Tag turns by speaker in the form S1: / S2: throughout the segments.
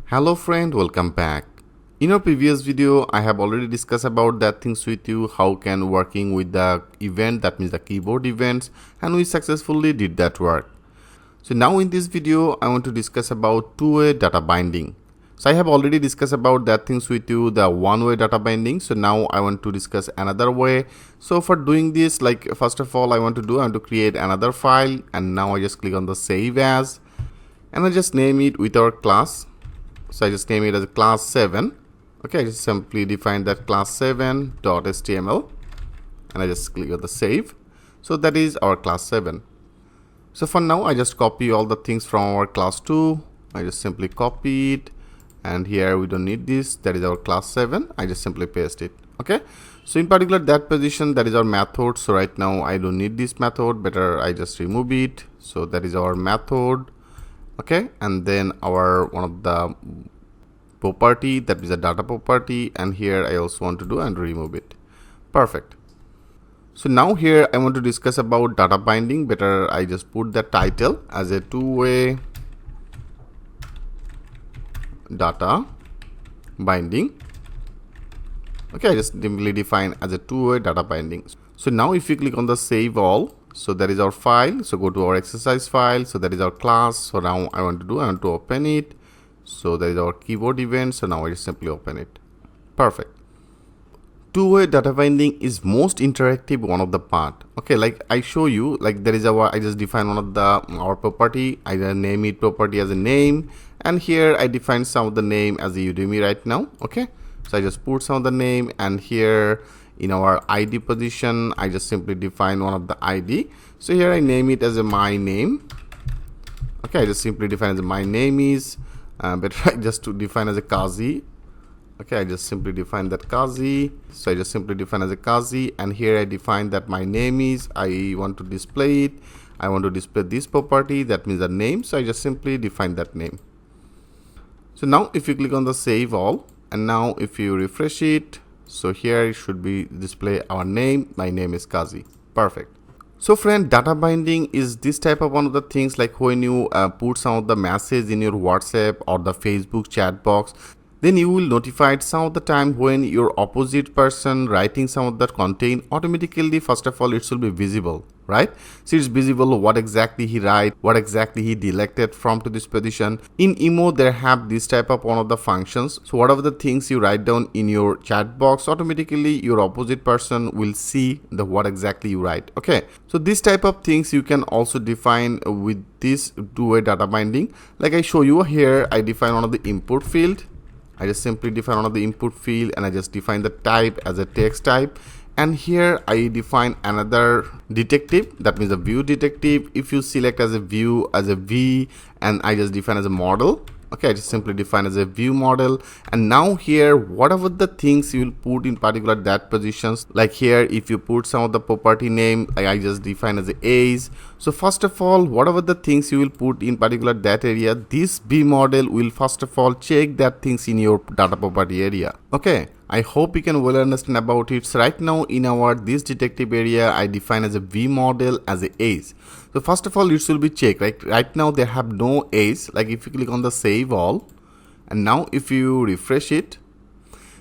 S1: Hello friend, welcome back. In our previous video, I have already discussed about that things with you, how can working with the event, that means the keyboard events, and we successfully did that work. So now in this video, I want to discuss about two-way data binding. So I have already discussed about that things with you, the one-way data binding. So now I want to discuss another way. So for doing this, like first of all, I want to create another file, and now I just click on the save as, and I just name it with our class. So I just name it as class 7. Okay, I just simply define that class 7.html, and I just click on the save. So that is our class 7. So for now, I just copy all the things from our class 2. I just simply copy it, and here we don't need this. That is our class 7. I just simply paste it. Okay, so in particular that position, that is our method. So right now I don't need this method, better I just remove it. So that is our method. Okay, and then our one of the property, that is a data property, and here I also want to do and remove it. Perfect. So now here I want to discuss about data binding. Better I just put the title as a two-way data binding. Okay, I just simply define as a two-way data binding. So now if you click on the save all, so that is our file. So go to our exercise file. So that is our class. So now I want to open it. So that is our keyboard event. So now I just simply open it. Perfect. Two-way data binding is most interactive one of the part. Okay, like I show you, like there is I just define one of the our property. I name it property as a name, and here I define some of the name as a Udemy right now. Okay, so I just put some of the name, and here in our ID position, I just simply define one of the ID. So here I name it as a my name. Okay, I just simply define as a my name is, better I just to define as a Kazi. Okay, I just simply define that Kazi. So I just simply define as a Kazi, and here I define that my name is, I want to display it. I want to display this property, that means the name. So I just simply define that name. So now if you click on the save all, and now if you refresh it, so here it should be display our name. My name is Kazi. Perfect. So friend, data binding is this type of one of the things, like when you put some of the message in your WhatsApp or the Facebook chat box, then you will notify some of the time when your opposite person writing some of that content, automatically first of all it should be visible, right? So it's visible what exactly he write, what exactly he delected from to this position. In emo there have this type of one of the functions. So whatever the things you write down in your chat box, automatically your opposite person will see the what exactly you write. Okay, so this type of things you can also define with this two-way data binding. Like I show you here, I define one of the input field. I just simply define one of the input field, and I just define the type as a text type, and here I define another detective, that means a view detective. If you select as a view as a V, and I just define as a model. Okay, I just simply define as a view model, and now here whatever the things you will put in particular that positions, like here if you put some of the property name, like I just define as a age. So first of all, whatever the things you will put in particular that area, this V model will first of all check that things in your data property area. Okay, I hope you can well understand about it. So right now in our this detective area, I define as a V model as a age. So first of all, it should be checked. Right now they have no age. Like if you click on the save all, and now if you refresh it,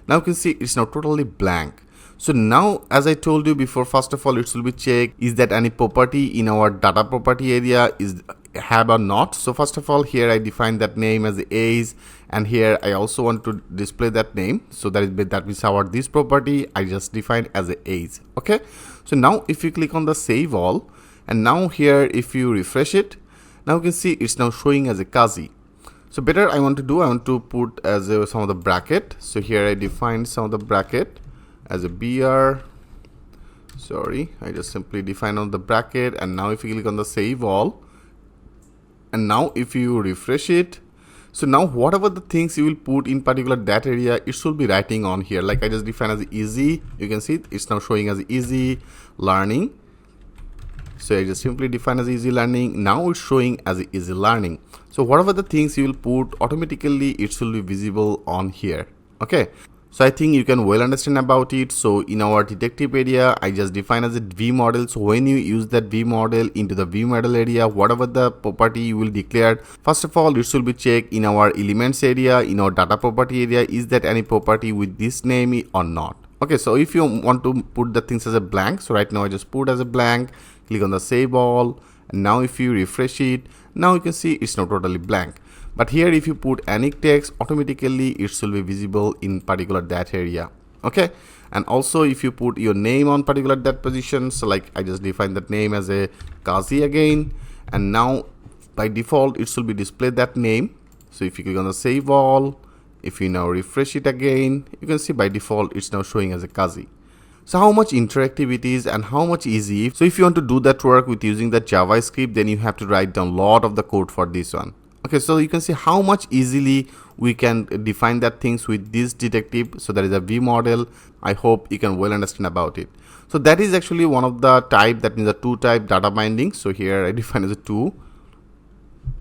S1: now you can see it's now totally blank. So now, as I told you before, first of all it should be checked is that any property in our data property area is have or not. So first of all, here I define that name as the age, and here I also want to display that name. So that means our this property I just defined as a age. Okay, so now if you click on the save all, and now here if you refresh it, now you can see it's now showing as a Kazi. So better I want to put as some of the bracket. So here I define some of the bracket as a BR. Sorry, I just simply define on the bracket, and now if you click on the save all, and now if you refresh it, so now whatever the things you will put in particular that area, it should be writing on here. Like I just define as easy, you can see it's now showing as easy learning. So I just simply define as easy learning. Now it's showing as easy learning. So whatever the things you will put, automatically it should be visible on here. Okay, So I think you can well understand about it. So in our detective area, I just define as a V model. So when you use that V model into the V model area, whatever the property you will declare, first of all, it should be checked in our elements area, in our data property area, is that any property with this name or not. Okay, so if you want to put the things as a blank, so right now I just put as a blank, click on the save all, and now if you refresh it, now you can see it's not totally blank. But here if you put any text, automatically it should be visible in particular that area. Okay, and also if you put your name on particular that position, so like I just define that name as a Kazi again, and now by default it should be displayed that name. So if you click on the save all, if you now refresh it again, you can see by default it's now showing as a Kazi. So how much interactive it is and how much easy. So if you want to do that work with using the JavaScript, then you have to write down a lot of the code for this one. Okay, so you can see how much easily we can define that things with this detective. So that is a V model. I hope you can well understand about it. So that is actually one of the type, that means a two type data binding. So here I define as a two.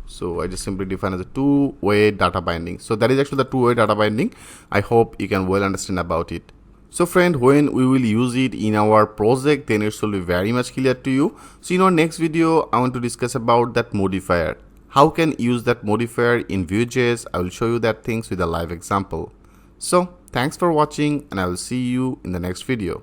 S1: So I just simply define as a two-way data binding. So that is actually the two-way data binding. I hope you can well understand about it. So friend, when we will use it in our project, then it should be very much clear to you. So in our next video, I want to discuss about that modifier. How can use that modifier in VueJs? I will show you that things with a live example. So thanks for watching, and I will see you in the next video.